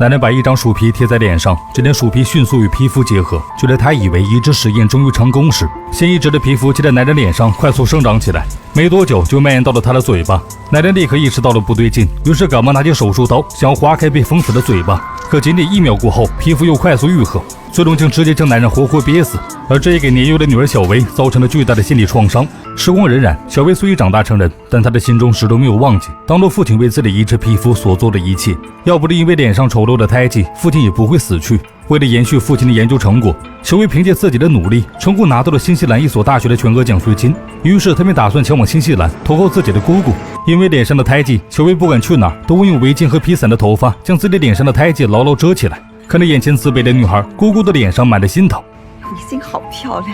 男人把一张薯皮贴在脸上，这点薯皮迅速与皮肤结合。就在他以为移植实验终于成功时，新移植的皮肤就在男人脸上快速生长起来，没多久就蔓延到了他的嘴巴。男人立刻意识到了不对劲，于是赶忙拿起手术刀，想要划开被封死的嘴巴。可仅仅1秒过后，皮肤又快速愈合，最终竟直接将男人活活憋死。而这也给年幼的女儿小薇造成了巨大的心理创伤。时光荏苒，小薇虽已长大成人，但她的心中始终没有忘记当初父亲为自己移植皮肤所做的一切。要不是因为脸上丑陋的胎记，父亲也不会死去。为了延续父亲的研究成果，小薇凭借自己的努力，成功拿到了新西兰一所大学的全额奖学金。于是他便打算前往新西兰投靠自己的姑姑。因为脸上的胎记，小薇不管去哪都会用围巾和披散的头发将自己脸上的胎记牢牢遮起来。看着眼前自卑的女孩，姑姑的脸上满了心疼。你心好漂亮，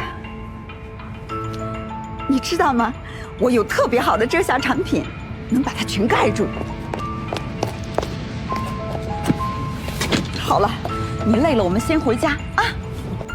你知道吗？我有特别好的遮瑕产品，能把它全盖住。好了，你累了，我们先回家啊。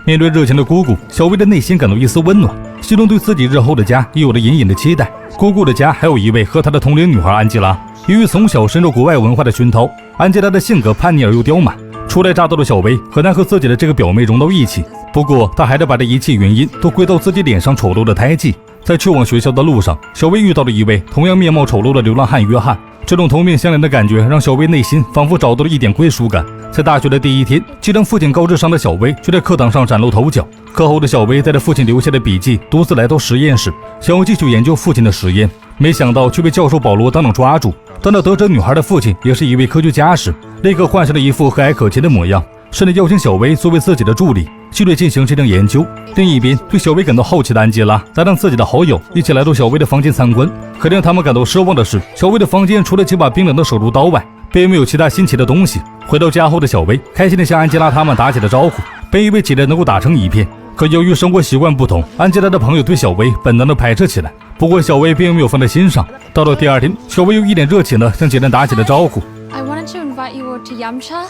面对热情的姑姑，小薇的内心感到一丝温暖，心中对自己日后的家也有了隐隐的期待。姑姑的家还有一位和她的同龄女孩安吉拉。由于从小深受国外文化的熏陶，安吉拉的性格叛逆而又刁蛮。初来乍到的小薇很难和自己的这个表妹融到一起，不过她还是把这一切原因都归到自己脸上丑陋的胎记。在去往学校的路上，小薇遇到了一位同样面貌丑陋的流浪汉约翰。这种同命相连的感觉让小薇内心仿佛找到了一点归属感。在大学的第一天，即将父亲告知上的小薇却在课堂上崭露头角。课后的小薇带着父亲留下的笔记，独自来到实验室，想要继续研究父亲的实验，没想到却被教授保罗当场抓住。当他得知女孩的父亲也是一位科学家时，立刻换上了一副和蔼可亲的模样，甚至邀请小薇作为自己的助理，继续进行这项研究。另一边，对小薇感到好奇的安吉拉再让自己的好友一起来到小薇的房间参观。可令他们感到失望的是，小薇的房间除了几把冰冷的手术刀外，并没有其他新奇的东西。回到家后的小薇开心地向安吉拉他们打起了招呼，本以为几人能够打成一片，可由于生活习惯不同，安吉拉的朋友对小薇本能地排斥起来。不过小薇并没有放在心上。到了第二天，小薇又一脸热情地向几人打起了招呼。I wanted to invite you all to Yamcha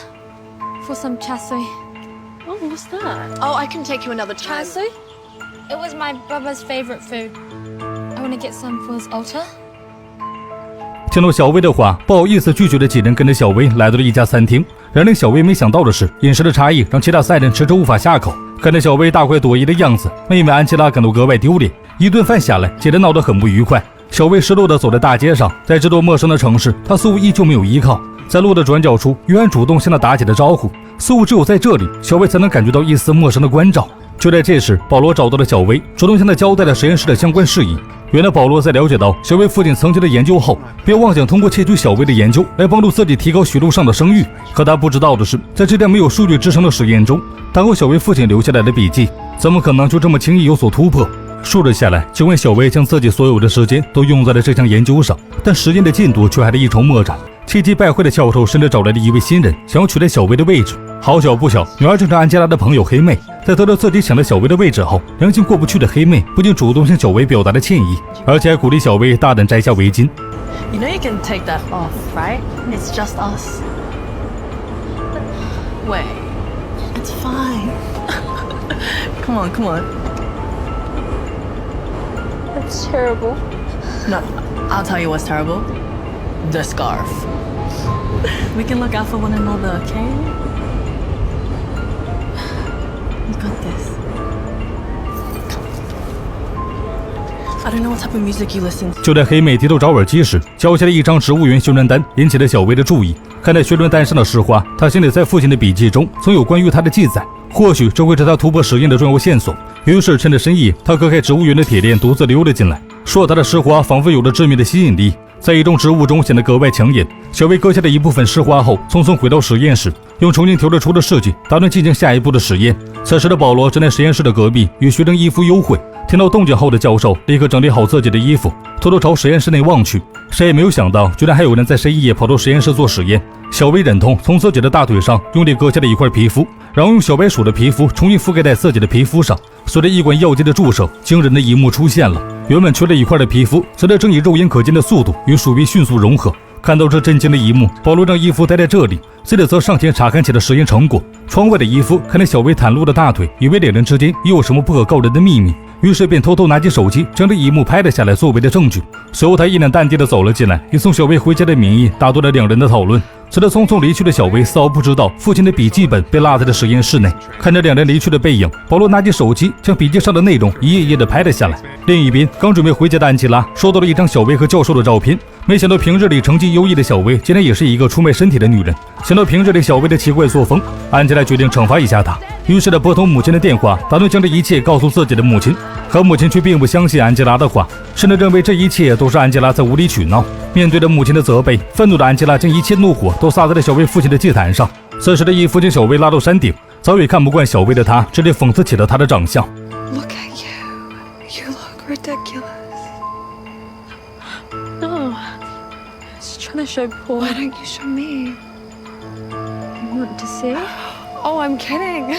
for some chasui. Oh, what's that? Oh, I can take you another time. Chasui? It was my brother's favorite food. I want to get some for his altar. 听到小薇的话，不好意思拒绝的几人跟着小薇来到了一家餐厅。然令小薇没想到的是，饮食的差异让其他3人迟迟无法下口。看着小薇大快朵颐的样子，妹妹安琪拉感到格外丢脸。一顿饭下来，几人闹得很不愉快。小薇失落地走在大街上，在这座陌生的城市，她似乎依旧没有依靠。在路的转角处，约翰主动向她打起了招呼，似乎只有在这里，小薇才能感觉到一丝陌生的关照。就在这时，保罗找到了小薇，主动向她交代了实验室的相关事宜。原来保罗在了解到小薇父亲曾经的研究后，便妄想通过窃取小薇的研究来帮助自己提高血路上的声誉。可他不知道的是，在这辆没有数据支撑的实验中，打过小薇父亲留下来的笔记，怎么可能就这么轻易有所突破？数日下来，尽管小薇将自己所有的时间都用在了这项研究上，但实验的进度却还是一筹莫展。气急败坏的教授甚至找来了一位新人，想要取代小薇的位置。好巧不巧，女儿正是安吉拉的朋友黑妹。在得到自己抢了小薇的位置后，良心过不去的黑妹不仅主动向小薇表达了歉意，而且还鼓励小薇大胆摘下围巾。You know you can take that off, right? It's just us. Wait, it's fine. Come on, come on. That's terrible. No, I'll tell you what's terrible. The scarf. We can look out for one another, okay? You got this. I don't know what type of music you listen to. 就在黑妹低头找耳机时，交下了一张植物园宣传单，引起了小薇的注意。看在宣传单上的石花，她心里在父亲的笔记中曾有关于她的记载，或许这会是她突破实验的重要线索。于是趁着深夜，她割开植物园的铁链，独自溜了进来。硕大的石花仿佛有着致命的吸引力，在一众植物中显得格外抢眼。小薇割下了一部分石花后，匆匆回到实验室，用重新调制出的试剂打算进行下一步的实验。此时的保罗正在实验室的隔壁与学生衣服幽会。听到动静后的教授立刻整理好自己的衣服，偷偷朝实验室内望去。谁也没有想到，居然还有人在深夜跑到实验室做实验。小薇忍痛从自己的大腿上用力割下了一块皮肤，然后用小白鼠的皮肤重新覆盖在自己的皮肤上。随着一管药剂的注射，惊人的一幕出现了。原本缺了一块的皮肤，随着正以肉眼可见的速度与鼠皮迅速融合。看到这震惊的一幕，保罗让伊夫待在这里，自己则上前查看起了实验成果。窗外的伊夫看着小薇袒露的大腿，以为两人之间又有什么不可告人的秘密，于是便偷偷拿起手机将这一幕拍了下来作为的证据。随后他一脸淡定地走了进来，以送小薇回家的名义打断了两人的讨论。随着匆匆离去的小薇丝毫不知道父亲的笔记本被落在了实验室内。看着两人离去的背影，保罗拿起手机将笔记上的内容一页页的拍了下来。另一边，刚准备回家的安吉拉收到了一张小薇和教授的照片，没想到平日里成绩优异的小薇竟然也是一个出卖身体的女人。想到平日里小薇的奇怪作风，安吉拉决定惩罚一下她，于是拨通母亲的电话，打算将这一切告诉自己的母亲。可母亲却并不相信安吉拉的话，甚至认为这一切都是安吉拉在无理取闹。面对着母亲的责备，愤怒的安吉拉将一切怒火都撒在了小薇父亲的祭坛上。此时的义父将小薇拉到山顶，早已看不惯小薇的他，直接讽刺起了她的长相。 Look at you. You look ridiculous. No. Just trying to show Paul. Why don't you show me? You want to see? Oh, I'm kidding.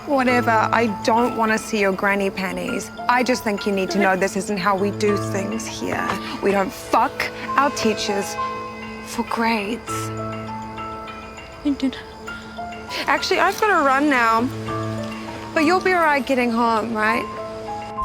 Whatever. I don't want to see your granny panties. I just think you need to know this isn't how we do things here. We don't fuck our teachers for grades. You did. Actually, I've got to run now. But you'll be alright getting home, right?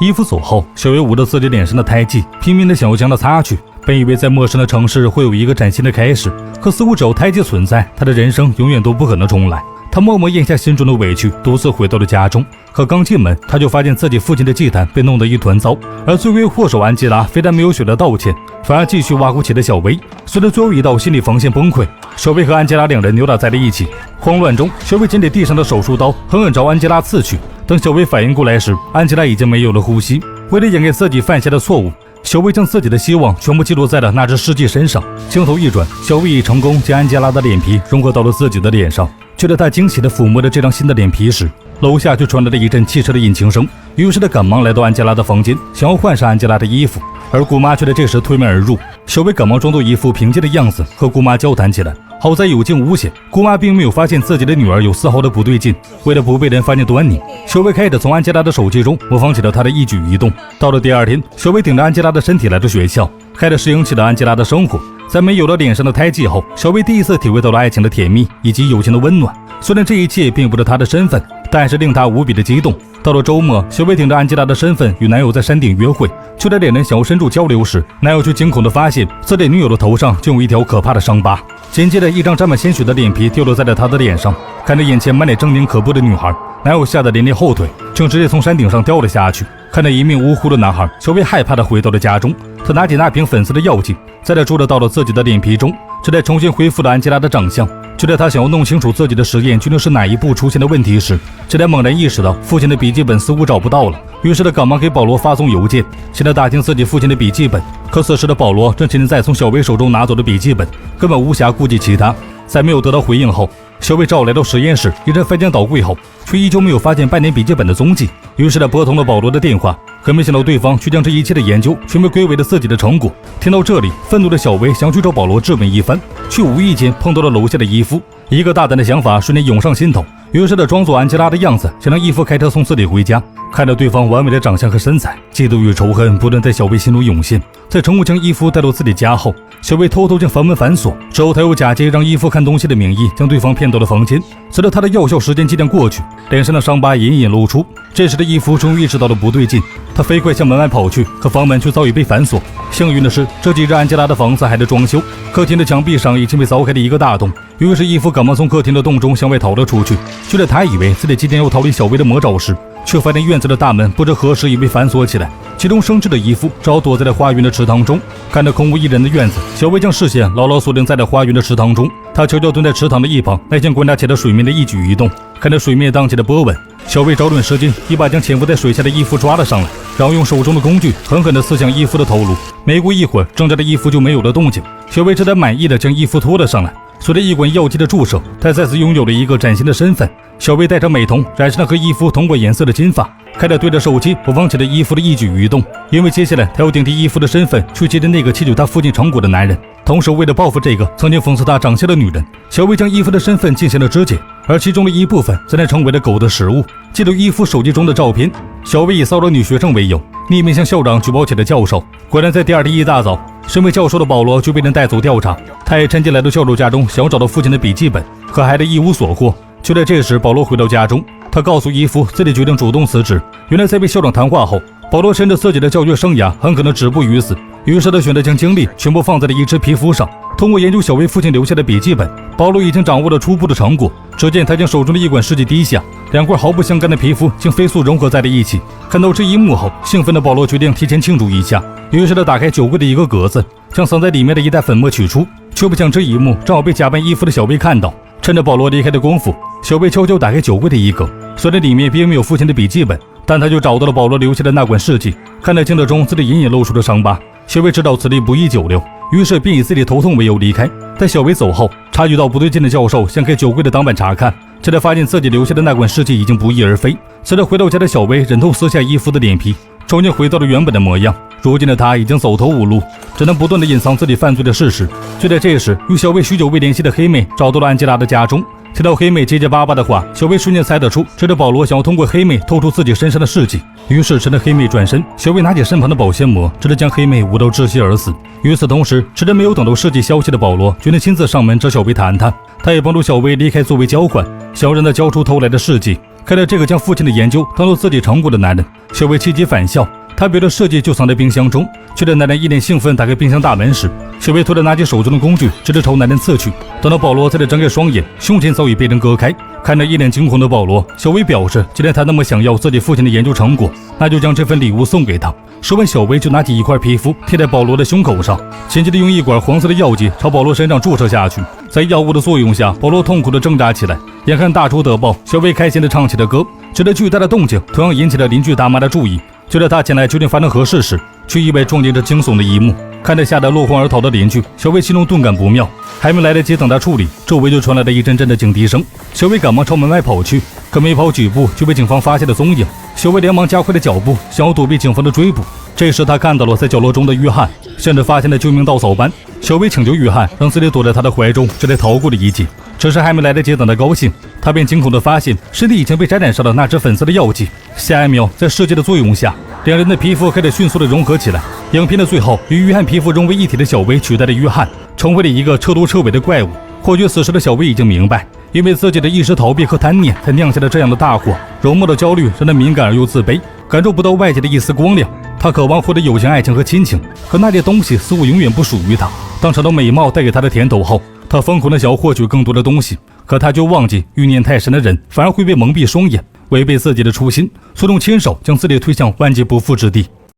义父走后，小薇捂着自己脸上的胎记，拼命的想要将它擦去。本以为在陌生的城市会有一个崭新的开始，可似乎只要胎记存在，他的人生永远都不可能重来。他默默咽下心中的委屈，独自回到了家中。可刚进门，他就发现自己父亲的祭坛被弄得一团糟，而罪魁祸首安吉拉非但没有选择道歉，反而继续挖苦起了小薇。随着最后一道心理防线崩溃，小薇和安吉拉两人扭打在了一起。慌乱中，小薇捡起地上的手术刀，狠狠朝安吉拉刺去。等小薇反应过来时，安吉拉已经没有了呼吸。为了掩盖自己犯下的错误，小薇将自己的希望全部寄托在了那只尸体身上。镜头一转，小薇已成功将安吉拉的脸皮融合到了自己的脸上。就在他惊喜地抚摸着这张新的脸皮时，楼下却传来了一阵汽车的引擎声。于是他赶忙来到安吉拉的房间，想要换上安吉拉的衣服，而姑妈却在这时推门而入。小薇赶忙装作一副平静的样子和姑妈交谈起来。好在有惊无险，姑妈并没有发现自己的女儿有丝毫的不对劲。为了不被人发现端倪，小薇开始从安吉拉的手机中模仿起了她的一举一动。到了第二天，小薇顶着安吉拉的身体来到学校，开始适应起了安吉拉的生活。在没有了脸上的胎记后，小薇第一次体会到了爱情的甜蜜以及友情的温暖。虽然这一切并不是她的身份，但是令她无比的激动。到了周末，小薇顶着安吉拉的身份与男友在山顶约会。就在两人想要深入交流时，男友却惊恐地发现自己女友的头上竟有一条可怕的伤疤。紧接着，一张沾满鲜血的脸皮掉落在了她的脸上。看着眼前满脸狰狞可怖的女孩，男友吓得连连后退，竟直接从山顶上掉了下去。看着一命呜呼的男孩，小薇害怕地回到了家中。她拿起那瓶粉色的药剂，在这注入到了自己的脸皮中，这才重新恢复了安吉拉的长相。就在他想要弄清楚自己的实验究竟是哪一步出现的问题时，这才猛然意识到父亲的笔记本似乎找不到了。于是他赶忙给保罗发送邮件，想要打听自己父亲的笔记本。可此时的保罗正现在从小薇手中拿走的笔记本，根本无暇顾及其他。在没有得到回应后，小薇找来到实验室，一阵翻箱倒柜后，却依旧没有发现半年笔记本的踪迹。于是他拨通了保罗的电话，可没想到对方却将这一切的研究全部归为了自己的成果。听到这里，愤怒的小薇想去找保罗质问一番，却无意间碰到了楼下的伊夫。一个大胆的想法瞬间涌上心头，于是他装作安吉拉的样子，想让伊夫开车送自己回家。看着对方完美的长相和身材，嫉妒与仇恨不断在小薇心中涌现。在成功将伊夫带到自己家后，小薇偷偷将房门反锁，之后他又假借让伊夫看东西的名义，将对方骗到了房间。随着他的药效时间即将过去，脸上的伤疤隐隐露出。这时的伊夫终于意识到了不对劲，他飞快向门外跑去，可房门却早已被反锁。幸运的是，这几日安吉拉的房子还在装修，客厅的墙壁上已经被凿开了一个大洞。于是伊夫赶忙从客厅的洞中向外逃了出去。就在他以为自己即将要逃离小薇的魔爪时，却发现院子的大门不知何时已被反锁起来。其中生智的伊夫只好躲在了花园的池塘中。看着空无一人的院子，小薇将视线牢牢锁定在了花园的池塘中。她悄悄蹲在池塘的一旁，耐心观察起了水面的一举一动。看着水面荡起的波纹，小薇找准时间，一把将潜伏在水下的伊夫抓了上来，然后用手中的工具狠狠地刺向伊夫的头颅。没过一会儿，挣扎的伊夫就没有了动静。小薇这才满意的将伊夫拖了上来。随着一管药剂的注射，他再次拥有了一个崭新的身份。小薇戴上美瞳，染上了和伊夫同款颜色的金发，开始对着手机播放起了伊夫的一举一动。因为接下来他要顶替伊夫的身份去接着那个窃取他父亲成果的男人，同时为了报复这个曾经讽刺他长相的女人，小薇将伊夫的身份进行了肢解，而其中的一部分则能成为了狗的食物。记录伊夫手机中的照片，小薇以骚扰女学生为由，匿名向校长举报起了教授。果然在第二天一大早，身为教授的保罗就被人带走调查。他也趁机来到教授家中，想要找到父亲的笔记本，可还是一无所获。就在这时，保罗回到家中，他告诉伊夫自己决定主动辞职。原来在被校长谈话后，保罗深知自己的教学生涯很可能止步于此，于是他选择将精力全部放在了一只皮肤上，通过研究小薇父亲留下的笔记本，保罗已经掌握了初步的成果。只见他将手中的一管试剂滴下，两块毫不相干的皮肤竟飞速融合在了一起。看到这一幕后，兴奋的保罗决定提前庆祝一下，于是他打开酒柜的一个格子，将藏在里面的一袋粉末取出。却不想这一幕正好被假扮衣服的小薇看到。趁着保罗离开的功夫，小薇悄悄打开酒柜的一格，虽然里面并没有父亲的笔记本，但他就找到了保罗留下的那管试剂。看着镜子中自己隐隐露出的伤疤，小薇知道此地不宜久留，于是便以自己头痛为由离开。在小薇走后，察觉到不对劲的教授掀开酒柜的挡板查看，这才发现自己留下的那管试剂已经不翼而飞。随着回到家的小薇忍痛撕下衣服的脸皮，重新回到了原本的模样。如今的她已经走投无路，只能不断的隐藏自己犯罪的事实。就在这时，与小薇许久未联系的黑妹找到了安吉拉的家中。听到黑妹结结巴巴的话，小薇瞬间猜得出这是保罗想要通过黑妹透出自己身上的事迹。于是趁着黑妹转身，小薇拿起身旁的保鲜膜，直接将黑妹捂到窒息而死。与此同时，迟迟没有等到事迹消息的保罗决定亲自上门找小薇谈谈。他也帮助小薇离开作为交换，想要让她交出偷来的事迹。看到这个将父亲的研究当做自己成果的男人，小薇气急反笑。他别的设计就藏在冰箱中，却在男人一脸兴奋打开冰箱大门时，小薇突然拿起手中的工具，直接朝男人刺去。等到保罗才睁开双眼，胸前早已被人割开。看着一脸惊恐的保罗，小薇表示，既然他那么想要自己父亲的研究成果，那就将这份礼物送给他。说完，小薇就拿起一块皮肤贴在保罗的胸口上，紧接着用一管黄色的药剂朝保罗身上注射下去。在药物的作用下，保罗痛苦地挣扎起来。眼看大仇得报，小薇开心地唱起了歌。这个巨大的动静同样引起了邻居大妈的注意。就在他前来究竟发生何事时，却意外撞见这惊悚的一幕。看着吓得落荒而逃的邻居，小薇心中顿感不妙，还没来得及等他处理，周围就传来了一阵阵的警笛声。小薇赶忙朝门外跑去，可没跑几步就被警方发现了踪影。小薇连忙加快了脚步，想要躲避警方的追捕。这时他看到了在角落中的约翰，像是发现了救命稻草般。小薇请求约翰让自己躲在他的怀中，这才逃过了一劫。只是还没来得及等他高兴，他便惊恐地发现身体已经被沾染上了那只粉色的药剂。下一秒，在试剂的作用下，两人的皮肤开始迅速地融合起来。影片的最后，与约翰皮肤融为一体的小薇取代了约翰，成为了一个彻头彻尾的怪物。或许此时的小薇已经明白，因为自己的一时逃避和贪念，才酿下了这样的大祸。容貌的焦虑让他敏感而又自卑，感受不到外界的一丝光亮。他渴望获得友情、爱情和亲情，可那些东西似乎永远不属于他。当尝到美貌带给他的甜头后，他疯狂地想要获取更多的东西，可他就忘记欲念太深的人反而会被蒙蔽双眼，违背自己的初心，最终牵手将自己推向万劫不复之地。